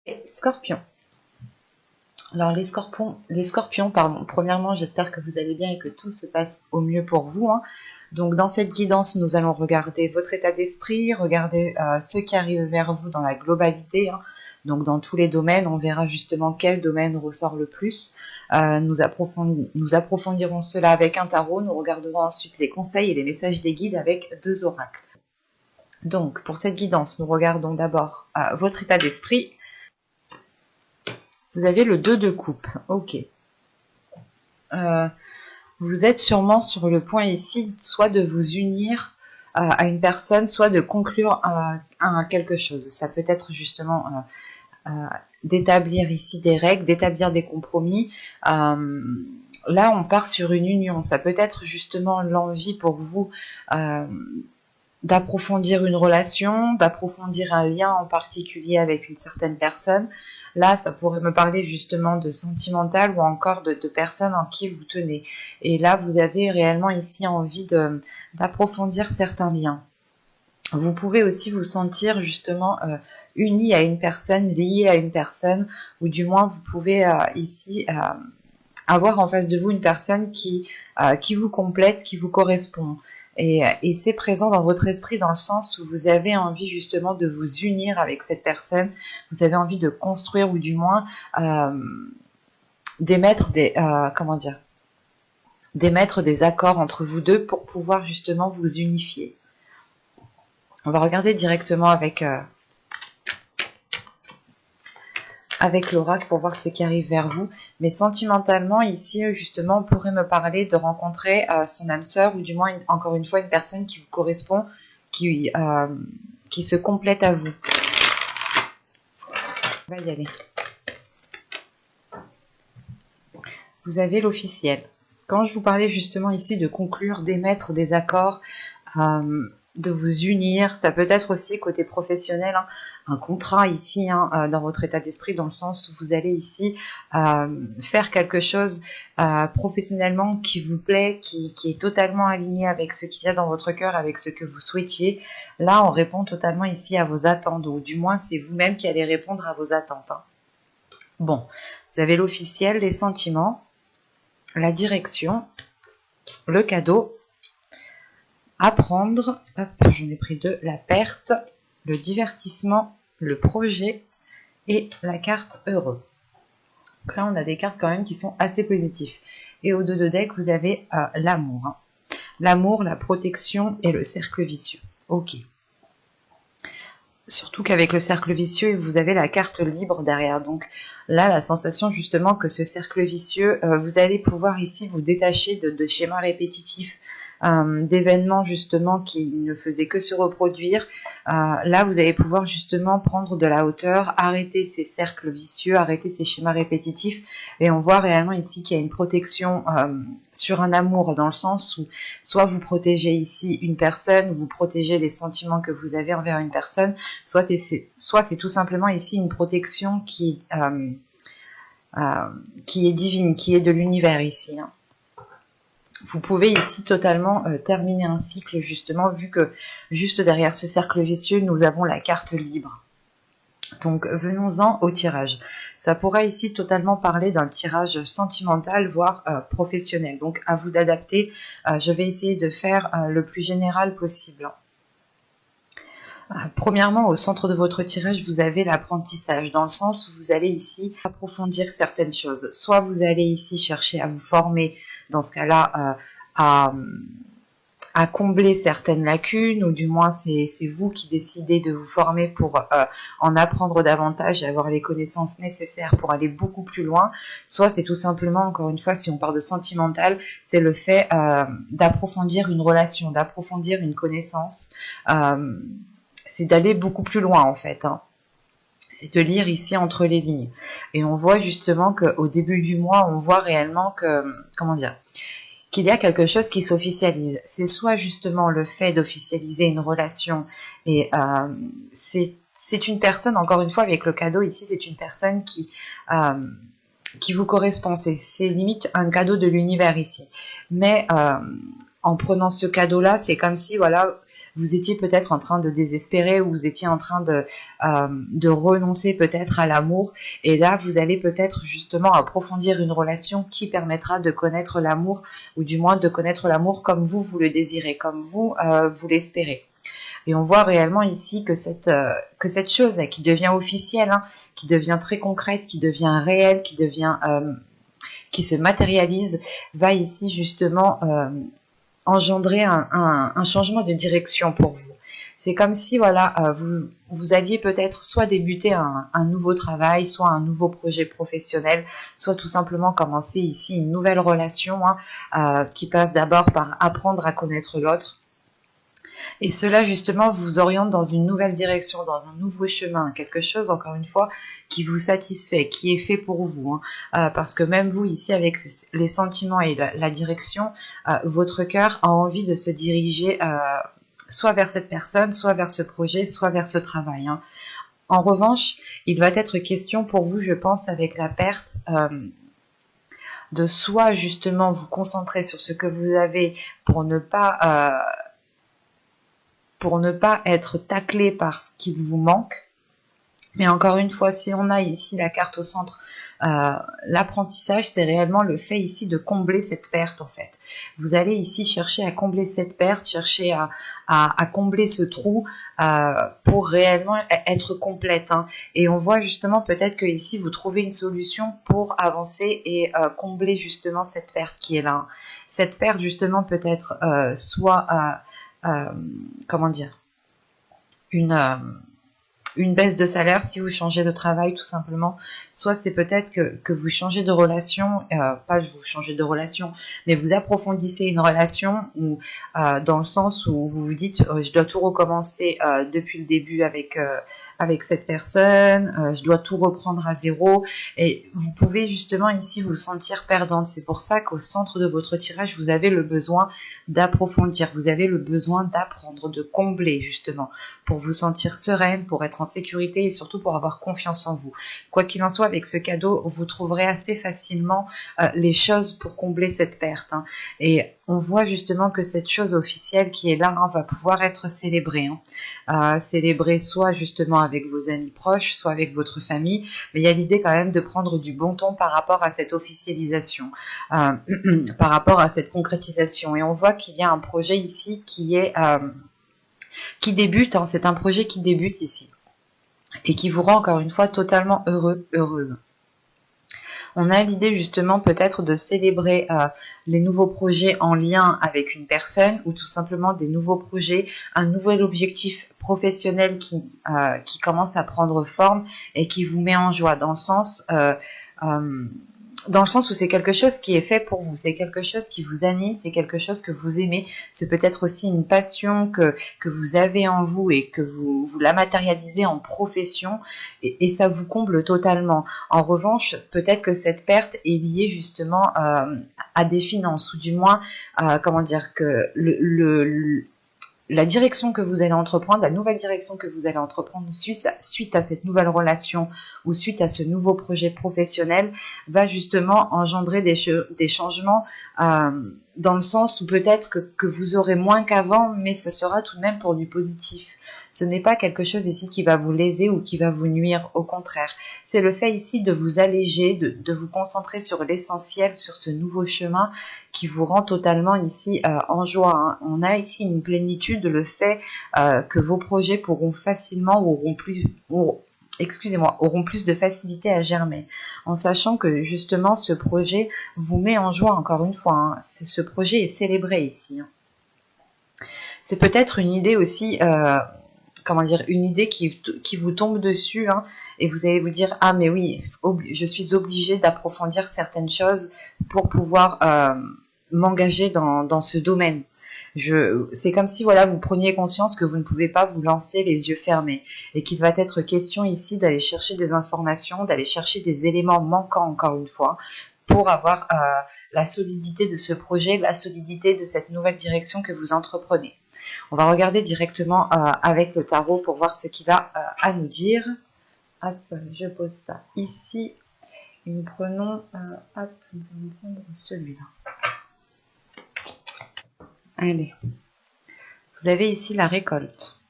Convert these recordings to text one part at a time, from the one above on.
Et Scorpion. Alors les scorpions, pardon. Premièrement, j'espère que vous allez bien et que tout se passe au mieux pour vous, hein. Donc dans cette guidance, nous allons regarder votre état d'esprit, regarder ce qui arrive vers vous dans la globalité, hein. Donc dans tous les domaines, on verra justement quel domaine ressort le plus. Nous approfondirons cela avec un tarot. Nous regarderons ensuite les conseils et les messages des guides avec 2 oracles. Donc pour cette guidance, nous regardons d'abord votre état d'esprit. Vous avez le 2 de coupe. Ok. Vous êtes sûrement sur le point ici, soit de vous unir à une personne, soit de conclure à quelque chose. Ça peut être justement d'établir ici des règles, d'établir des compromis. Là, on part sur une union. Ça peut être justement l'envie pour vous d'approfondir une relation, d'approfondir un lien en particulier avec une certaine personne. Là, ça pourrait me parler justement de sentimental ou encore de personnes en qui vous tenez. Et là, vous avez réellement ici envie d'approfondir certains liens. Vous pouvez aussi vous sentir justement uni à une personne, lié à une personne, ou du moins vous pouvez ici avoir en face de vous une personne qui vous complète, qui vous correspond. Et c'est présent dans votre esprit dans le sens où vous avez envie justement de vous unir avec cette personne, vous avez envie de construire ou du moins d'émettre des accords entre vous deux pour pouvoir justement vous unifier. On va regarder directement avec l'oracle pour voir ce qui arrive vers vous. Mais sentimentalement, ici, justement, on pourrait me parler de rencontrer son âme sœur ou du moins, encore une fois, une personne qui vous correspond, qui se complète à vous. On va y aller. Vous avez l'officiel. Quand je vous parlais justement ici de conclure, d'émettre des accords, de vous unir, ça peut être aussi côté professionnel, hein, un contrat ici dans votre état d'esprit, dans le sens où vous allez ici faire quelque chose professionnellement qui vous plaît, qui est totalement aligné avec ce qui vient dans votre cœur, avec ce que vous souhaitiez. Là, on répond totalement ici à vos attentes, ou du moins c'est vous-même qui allez répondre à vos attentes, hein. Bon, vous avez l'officiel, les sentiments, la direction, le cadeau, apprendre, hop, j'en ai pris 2, la perte, le divertissement, le projet et la carte heureux. Donc là, on a des cartes quand même qui sont assez positives. Et au dos de deck, vous avez l'amour, hein. L'amour, la protection et le cercle vicieux. Ok. Surtout qu'avec le cercle vicieux, vous avez la carte libre derrière. Donc là, la sensation justement que ce cercle vicieux, vous allez pouvoir ici vous détacher de schémas répétitifs, d'événements justement qui ne faisaient que se reproduire. Là, vous allez pouvoir justement prendre de la hauteur, arrêter ces cercles vicieux, arrêter ces schémas répétitifs. Et on voit réellement ici qu'il y a une protection sur un amour, dans le sens où soit vous protégez ici une personne, vous protégez les sentiments que vous avez envers une personne, soit c'est tout simplement ici une protection qui est divine, qui est de l'univers ici, hein. Vous pouvez ici totalement terminer un cycle, justement, vu que juste derrière ce cercle vicieux, nous avons la carte libre. Donc venons-en au tirage. Ça pourrait ici totalement parler d'un tirage sentimental, voire professionnel. Donc à vous d'adapter. Je vais essayer de faire le plus général possible. Premièrement, au centre de votre tirage, vous avez l'apprentissage, dans le sens où vous allez ici approfondir certaines choses. Soit vous allez ici chercher à vous former, dans ce cas-là, à combler certaines lacunes, ou du moins c'est vous qui décidez de vous former pour en apprendre davantage et avoir les connaissances nécessaires pour aller beaucoup plus loin. Soit c'est tout simplement, encore une fois, si on parle de sentimental, c'est le fait d'approfondir une relation, d'approfondir une connaissance, c'est d'aller beaucoup plus loin en fait, hein. C'est de lire ici entre les lignes. Et on voit justement qu'au début du mois, on voit réellement que, qu'il y a quelque chose qui s'officialise. C'est soit justement le fait d'officialiser une relation, et c'est une personne, encore une fois avec le cadeau ici, c'est une personne qui vous correspond. C'est limite un cadeau de l'univers ici. Mais en prenant ce cadeau-là, c'est comme si, voilà, vous étiez peut-être en train de désespérer ou vous étiez en train de renoncer peut-être à l'amour. Et là, vous allez peut-être justement approfondir une relation qui permettra de connaître l'amour, ou du moins de connaître l'amour comme vous le désirez, comme vous l'espérez. Et on voit réellement ici que cette chose là, qui devient officielle, hein, qui devient très concrète, qui devient réelle, qui se matérialise, va ici justement engendrer un changement de direction pour vous. C'est comme si voilà, vous alliez peut-être soit débuter un nouveau travail, soit un nouveau projet professionnel, soit tout simplement commencer ici une nouvelle relation, hein, qui passe d'abord par apprendre à connaître l'autre. Et cela, justement, vous oriente dans une nouvelle direction, dans un nouveau chemin, quelque chose, encore une fois, qui vous satisfait, qui est fait pour vous. Hein. Parce que même vous, ici, avec les sentiments et la direction, votre cœur a envie de se diriger soit vers cette personne, soit vers ce projet, soit vers ce travail. Hein. En revanche, il va être question pour vous, je pense, avec la perte, de soit, justement, vous concentrer sur ce que vous avez pour ne pas être taclé par ce qu'il vous manque. Mais encore une fois, si on a ici la carte au centre, l'apprentissage, c'est réellement le fait ici de combler cette perte en fait. Vous allez ici chercher à combler cette perte, chercher à combler ce trou pour réellement être complète. Hein. Et on voit justement peut-être que ici vous trouvez une solution pour avancer et combler justement cette perte qui est là. Hein. Cette perte justement peut-être soit comment dire, une baisse de salaire si vous changez de travail tout simplement, soit c'est peut-être que vous changez de relation, pas vous changez de relation, mais vous approfondissez une relation où, dans le sens où vous vous dites je dois tout recommencer depuis le début avec cette personne, je dois tout reprendre à zéro, et vous pouvez justement ici vous sentir perdante. C'est pour ça qu'au centre de votre tirage, vous avez le besoin d'approfondir, vous avez le besoin d'apprendre, de combler justement, pour vous sentir sereine, pour être en sécurité et surtout pour avoir confiance en vous. Quoi qu'il en soit, avec ce cadeau, vous trouverez assez facilement les choses pour combler cette perte. Hein. Et on voit justement que cette chose officielle qui est là, hein, va pouvoir être célébrée. Hein. Célébrée soit justement avec vos amis proches, soit avec votre famille, mais il y a l'idée quand même de prendre du bon ton par rapport à cette officialisation, par rapport à cette concrétisation. Et on voit qu'il y a un projet ici qui débute, hein, c'est un projet qui débute ici et qui vous rend encore une fois totalement heureux, heureuse. On a l'idée justement peut-être de célébrer les nouveaux projets en lien avec une personne ou tout simplement des nouveaux projets, un nouvel objectif professionnel qui commence à prendre forme et qui vous met en joie dans le sens où c'est quelque chose qui est fait pour vous, c'est quelque chose qui vous anime, c'est quelque chose que vous aimez, c'est peut-être aussi une passion que vous avez en vous et que vous la matérialisez en profession et ça vous comble totalement. En revanche, peut-être que cette perte est liée justement à des finances ou du moins, comment dire, que la direction que vous allez entreprendre, la nouvelle direction que vous allez entreprendre suite à cette nouvelle relation ou suite à ce nouveau projet professionnel va justement engendrer des changements dans le sens où peut-être que vous aurez moins qu'avant, mais ce sera tout de même pour du positif. Ce n'est pas quelque chose ici qui va vous léser ou qui va vous nuire, au contraire. C'est le fait ici de vous alléger, de vous concentrer sur l'essentiel, sur ce nouveau chemin qui vous rend totalement ici en joie. Hein. On a ici une plénitude, le fait que vos projets pourront facilement ou auront plus de facilité à germer, en sachant que justement ce projet vous met en joie encore une fois. Hein. Ce projet est célébré ici. Hein. C'est peut-être une idée aussi, une idée qui vous tombe dessus, hein, et vous allez vous dire ah mais oui, je suis obligée d'approfondir certaines choses pour pouvoir m'engager dans ce domaine. C'est comme si voilà, vous preniez conscience que vous ne pouvez pas vous lancer les yeux fermés et qu'il va être question ici d'aller chercher des informations, d'aller chercher des éléments manquants encore une fois pour avoir la solidité de ce projet, la solidité de cette nouvelle direction que vous entreprenez. On va regarder directement avec le tarot pour voir ce qu'il a à nous dire. Hop, je pose ça ici. Et nous prenons, nous allons prendre celui-là. Allez, Vous avez ici la récolte.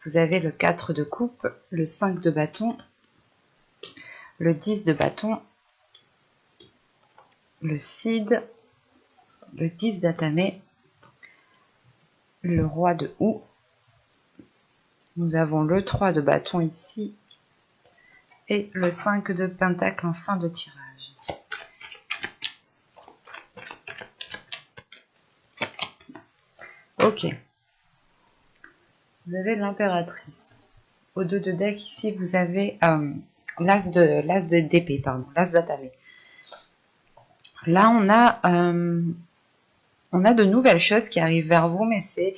Vous avez le 4 de coupe, le 5 de bâton, le 10 de bâton, le cid, le 10 d'atamé, le roi de houx. Nous avons le 3 de bâton ici et le 5 de pentacle en fin de tirage. Ok. Vous avez l'impératrice. Au 2 de deck ici, vous avez l'as de d'épée, pardon, l'as d'atamé. Là, on a de nouvelles choses qui arrivent vers vous, mais c'est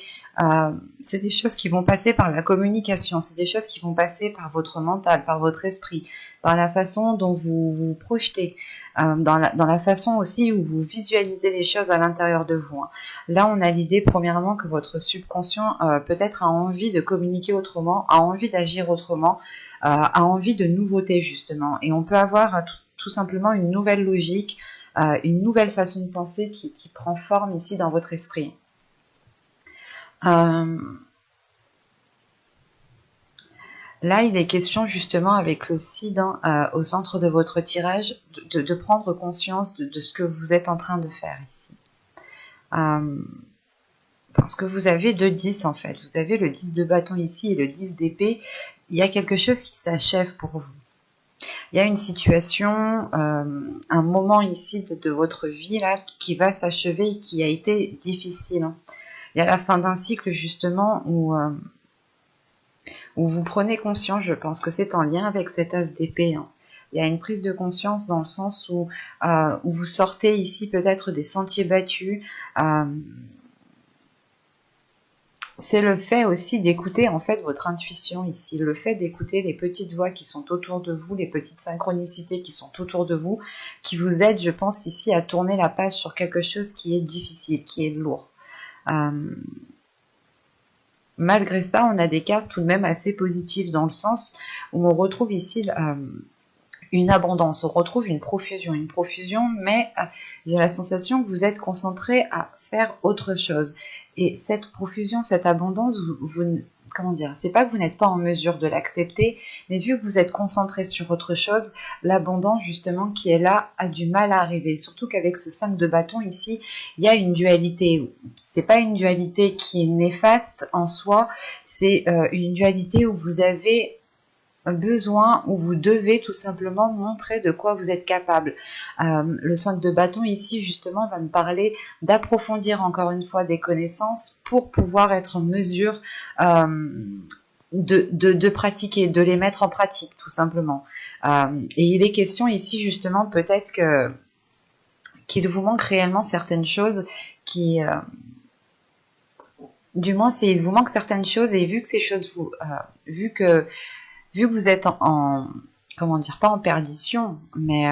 des choses qui vont passer par la communication, c'est des choses qui vont passer par votre mental, par votre esprit, par la façon dont vous vous projetez, dans la façon aussi où vous visualisez les choses à l'intérieur de vous. Là, on a l'idée, premièrement, que votre subconscient peut-être a envie de communiquer autrement, a envie d'agir autrement, a envie de nouveautés, justement. Et on peut avoir tout simplement une nouvelle logique, une nouvelle façon de penser qui prend forme ici dans votre esprit. Là, il est question justement avec le cid au centre de votre tirage de prendre conscience de ce que vous êtes en train de faire ici. Parce que vous avez 2 10 en fait. Vous avez le 10 de bâton ici et le 10 d'épée. Il y a quelque chose qui s'achève pour vous. Il y a une situation, un moment ici de votre vie là qui va s'achever et qui a été difficile. Il y a la fin d'un cycle justement où vous prenez conscience, je pense que c'est en lien avec cet as d'épée. Il y a une prise de conscience dans le sens où vous sortez ici peut-être des sentiers battus. C'est le fait aussi d'écouter en fait votre intuition ici, le fait d'écouter les petites voix qui sont autour de vous, les petites synchronicités qui sont autour de vous, qui vous aident, je pense, ici à tourner la page sur quelque chose qui est difficile, qui est lourd. Malgré ça, on a des cartes tout de même assez positives dans le sens où on retrouve ici une abondance, on retrouve une profusion, mais j'ai la sensation que vous êtes concentré à faire autre chose. Et cette profusion, cette abondance, comment dire, c'est pas que vous n'êtes pas en mesure de l'accepter, mais vu que vous êtes concentré sur autre chose, l'abondance justement qui est là a du mal à arriver. Surtout qu'avec ce 5 de bâton ici, il y a une dualité. C'est pas une dualité qui est néfaste en soi, c'est une dualité où vous avez besoin, où vous devez tout simplement montrer de quoi vous êtes capable. Le 5 de bâton ici justement va me parler d'approfondir encore une fois des connaissances pour pouvoir être en mesure de pratiquer, de les mettre en pratique tout simplement. Et il est question ici justement peut-être qu'il vous manque réellement certaines choses qui... du moins, il vous manque certaines choses et vu que ces choses vu que vous êtes comment dire, pas en perdition, mais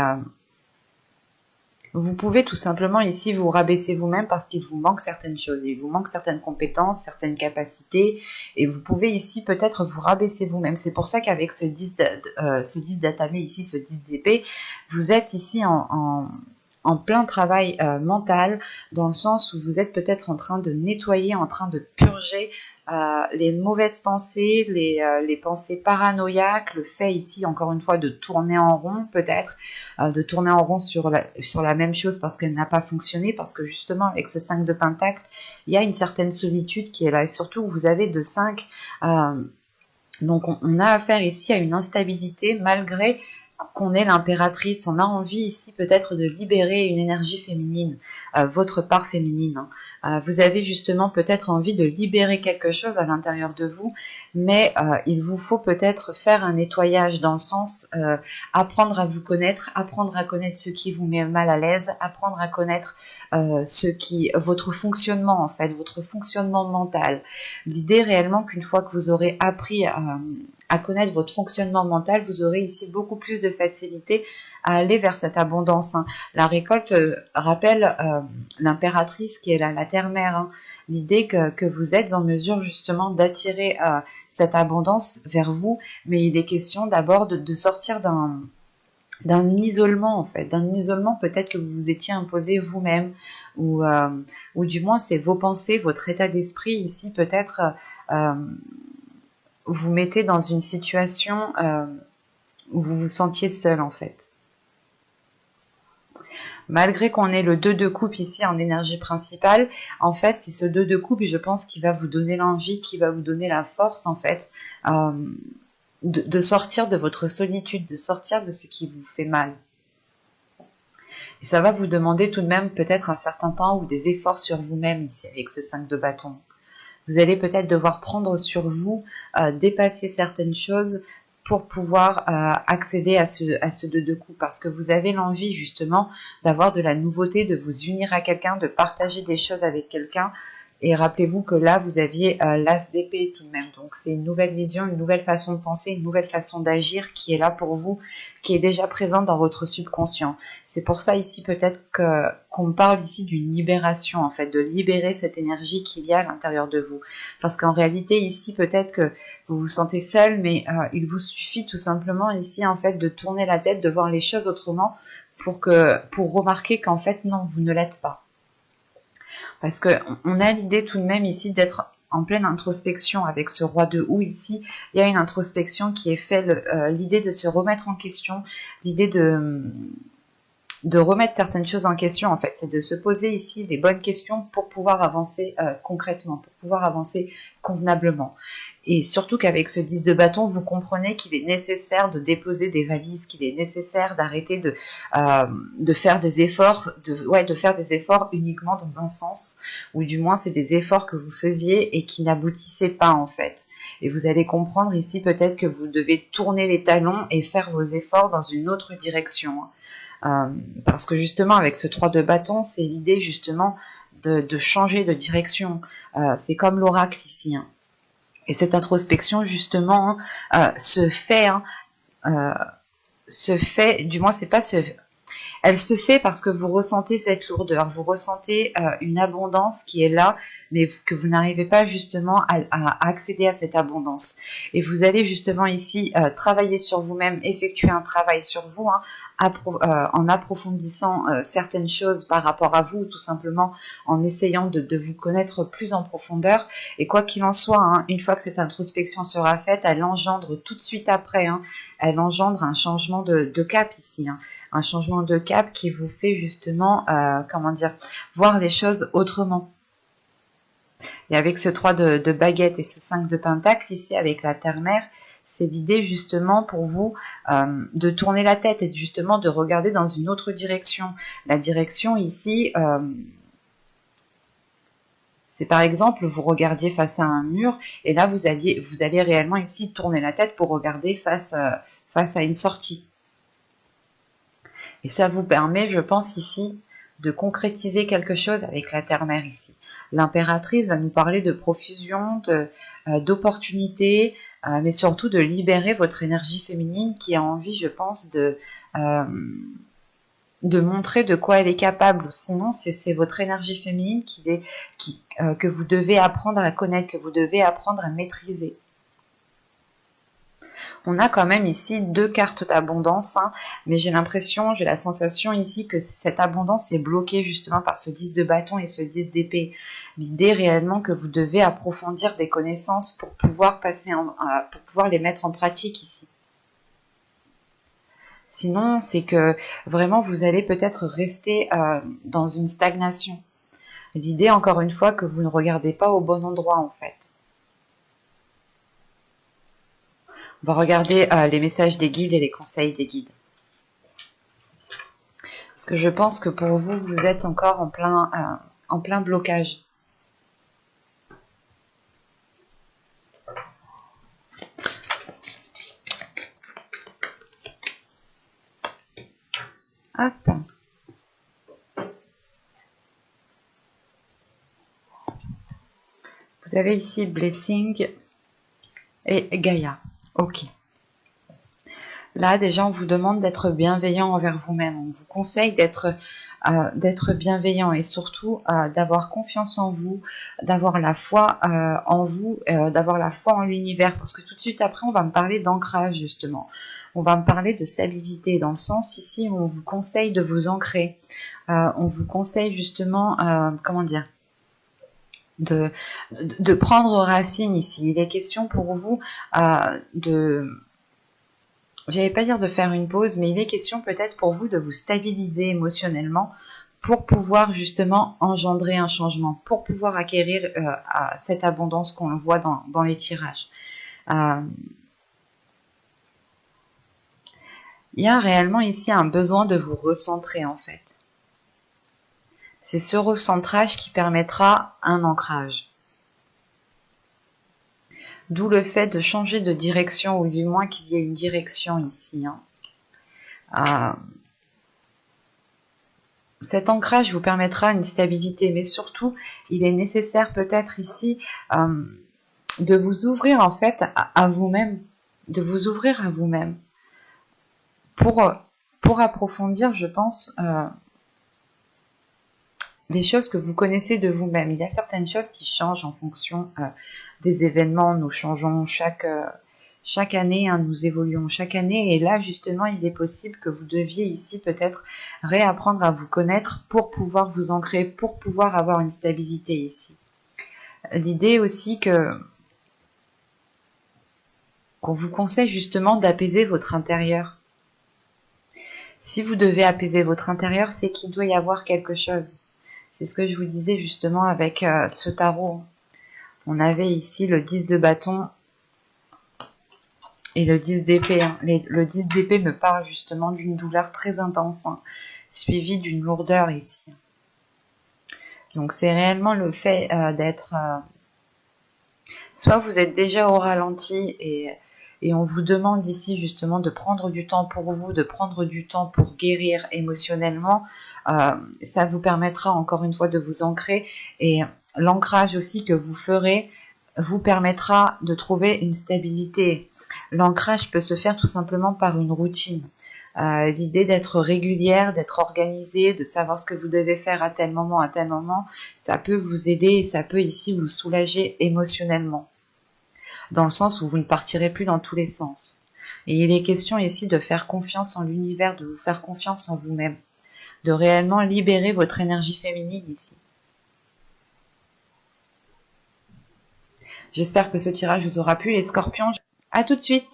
vous pouvez tout simplement ici vous rabaisser vous-même parce qu'il vous manque certaines choses, il vous manque certaines compétences, certaines capacités, et vous pouvez ici peut-être vous rabaisser vous-même. C'est pour ça qu'avec ce 10 d'atamé ici, ce 10 d'épée, vous êtes ici en plein travail mental, dans le sens où vous êtes peut-être en train de nettoyer, en train de purger les mauvaises pensées, les pensées paranoïaques, le fait ici encore une fois de tourner en rond peut-être, de tourner en rond sur la même chose parce qu'elle n'a pas fonctionné, parce que justement avec ce 5 de pentacle, il y a une certaine solitude qui est là, et surtout vous avez de 5, donc on a affaire ici à une instabilité malgré qu'on est l'impératrice. On a envie ici peut-être de libérer une énergie féminine, votre part féminine. Vous avez justement peut-être envie de libérer quelque chose à l'intérieur de vous, mais il vous faut peut-être faire un nettoyage dans le sens apprendre à vous connaître, apprendre à connaître ce qui vous met mal à l'aise, apprendre à connaître votre fonctionnement en fait, votre fonctionnement mental. L'idée réellement qu'une fois que vous aurez appris à connaître votre fonctionnement mental, vous aurez ici beaucoup plus de facilité à aller vers cette abondance. La récolte rappelle l'impératrice qui est la terre-mère. L'idée que vous êtes en mesure justement d'attirer cette abondance vers vous, mais il est question d'abord de sortir d'un isolement en fait, d'un isolement peut-être que vous vous étiez imposé vous-même, ou du moins c'est vos pensées, votre état d'esprit ici peut-être euh, vous mettez dans une situation où vous vous sentiez seul en fait. Malgré qu'on ait le 2 de coupe ici en énergie principale, en fait c'est ce 2 de coupe, je pense, qui va vous donner l'envie, qui va vous donner la force en fait de sortir de votre solitude, de sortir de ce qui vous fait mal. Et ça va vous demander tout de même peut-être un certain temps ou des efforts sur vous-même ici avec ce 5 de bâton. Vous allez peut-être devoir prendre sur vous, dépasser certaines choses pour pouvoir accéder à ce 2 de coupe, parce que vous avez l'envie justement d'avoir de la nouveauté, de vous unir à quelqu'un, de partager des choses avec quelqu'un. Et rappelez-vous que là, vous aviez l'as d'épée tout de même. Donc, c'est une nouvelle vision, une nouvelle façon de penser, une nouvelle façon d'agir qui est là pour vous, qui est déjà présente dans votre subconscient. C'est pour ça ici peut-être qu'on parle ici d'une libération, en fait, de libérer cette énergie qu'il y a à l'intérieur de vous. Parce qu'en réalité, ici, peut-être que vous vous sentez seul, mais il vous suffit tout simplement ici, en fait, de tourner la tête, de voir les choses autrement pour remarquer qu'en fait, non, vous ne l'êtes pas. Parce qu'on a l'idée tout de même ici d'être en pleine introspection avec ce roi de houx ici. Il y a une introspection qui est faite, l'idée de se remettre en question, l'idée de remettre certaines choses en question, en fait. C'est de se poser ici les bonnes questions pour pouvoir avancer concrètement, pour pouvoir avancer convenablement. Et surtout qu'avec ce 10 de bâton, vous comprenez qu'il est nécessaire de déposer des valises, qu'il est nécessaire d'arrêter de faire des efforts, de faire des efforts uniquement dans un sens, ou du moins c'est des efforts que vous faisiez et qui n'aboutissaient pas en fait. Et vous allez comprendre ici peut-être que vous devez tourner les talons et faire vos efforts dans une autre direction. Parce que justement avec ce 3 de bâton, c'est l'idée justement de changer de direction. C'est comme l'oracle ici. Hein. Et cette introspection, justement, se fait, du moins, c'est pas elle se fait parce que vous ressentez cette lourdeur, vous ressentez une abondance qui est là, mais que vous n'arrivez pas justement à accéder à cette abondance. Et vous allez justement ici travailler sur vous-même, effectuer un travail sur vous, hein, en approfondissant certaines choses par rapport à vous, tout simplement en essayant de vous connaître plus en profondeur. Et quoi qu'il en soit, hein, une fois que cette introspection sera faite, elle engendre tout de suite après, hein, elle engendre un changement de cap ici, hein, un changement de cap qui vous fait justement, voir les choses autrement. Et avec ce 3 de baguette et ce 5 de pentacle ici avec la terre-mère, c'est l'idée justement pour vous de tourner la tête et justement de regarder dans une autre direction. La direction ici, c'est par exemple, vous regardiez face à un mur et là vous allez réellement ici tourner la tête pour regarder face à une sortie. Et ça vous permet, je pense ici, de concrétiser quelque chose avec la terre-mère ici. L'impératrice va nous parler de profusion, d'opportunités, mais surtout de libérer votre énergie féminine qui a envie, je pense, de montrer de quoi elle est capable. Sinon, c'est votre énergie féminine que vous devez apprendre à connaître, que vous devez apprendre à maîtriser. On a quand même ici 2 cartes d'abondance, hein, mais j'ai la sensation ici que cette abondance est bloquée justement par ce 10 de bâton et ce 10 d'épée. L'idée réellement que vous devez approfondir des connaissances pour pouvoir pour pouvoir les mettre en pratique ici. Sinon, c'est que vraiment vous allez peut-être rester dans une stagnation. L'idée, encore une fois, que vous ne regardez pas au bon endroit en fait. On va regarder les messages des guides et les conseils des guides. Parce que je pense que pour vous, vous êtes encore en plein blocage. Hop. Vous avez ici Blessing et Gaïa. Ok. Là, déjà, on vous demande d'être bienveillant envers vous-même. On vous conseille d'être bienveillant et surtout d'avoir confiance en vous, d'avoir la foi en vous, d'avoir la foi en l'univers. Parce que tout de suite après, on va me parler d'ancrage, justement. on va me parler de stabilité, dans le sens ici où on vous conseille de vous ancrer. On vous conseille justement, comment dire, de prendre racine ici. Il est question pour vous j'allais pas dire de faire une pause, mais il est question peut-être pour vous de vous stabiliser émotionnellement pour pouvoir justement engendrer un changement, pour pouvoir acquérir cette abondance qu'on voit dans les tirages. Il y a réellement ici un besoin de vous recentrer en fait. C'est ce recentrage qui permettra un ancrage. D'où le fait de changer de direction, ou du moins qu'il y ait une direction ici. Cet ancrage vous permettra une stabilité, mais surtout, il est nécessaire peut-être ici de vous ouvrir en fait à vous-même, de vous ouvrir à vous-même pour approfondir, je pense, les choses que vous connaissez de vous-même. Il y a certaines choses qui changent en fonction des événements. Nous changeons chaque année, nous évoluons chaque année. Et là, justement, il est possible que vous deviez ici peut-être réapprendre à vous connaître pour pouvoir vous ancrer, pour pouvoir avoir une stabilité ici. L'idée aussi qu'on vous conseille justement d'apaiser votre intérieur. Si vous devez apaiser votre intérieur, c'est qu'il doit y avoir quelque chose. C'est ce que je vous disais justement avec ce tarot. On avait ici le 10 de bâton et le 10 d'épée. Le 10 d'épée me parle justement d'une douleur très intense, suivie d'une lourdeur ici. Donc c'est réellement le fait d'être... soit vous êtes déjà au ralenti et on vous demande ici justement de prendre du temps pour vous, de prendre du temps pour guérir émotionnellement. Ça vous permettra encore une fois de vous ancrer, et l'ancrage aussi que vous ferez vous permettra de trouver une stabilité. L'ancrage peut se faire tout simplement par une routine. L'idée d'être régulière, d'être organisée, de savoir ce que vous devez faire à tel moment, ça peut vous aider et ça peut ici vous soulager émotionnellement. Dans le sens où vous ne partirez plus dans tous les sens. Et il est question ici de faire confiance en l'univers, de vous faire confiance en vous-même, de réellement libérer votre énergie féminine ici. J'espère que ce tirage vous aura plu, les scorpions. À tout de suite!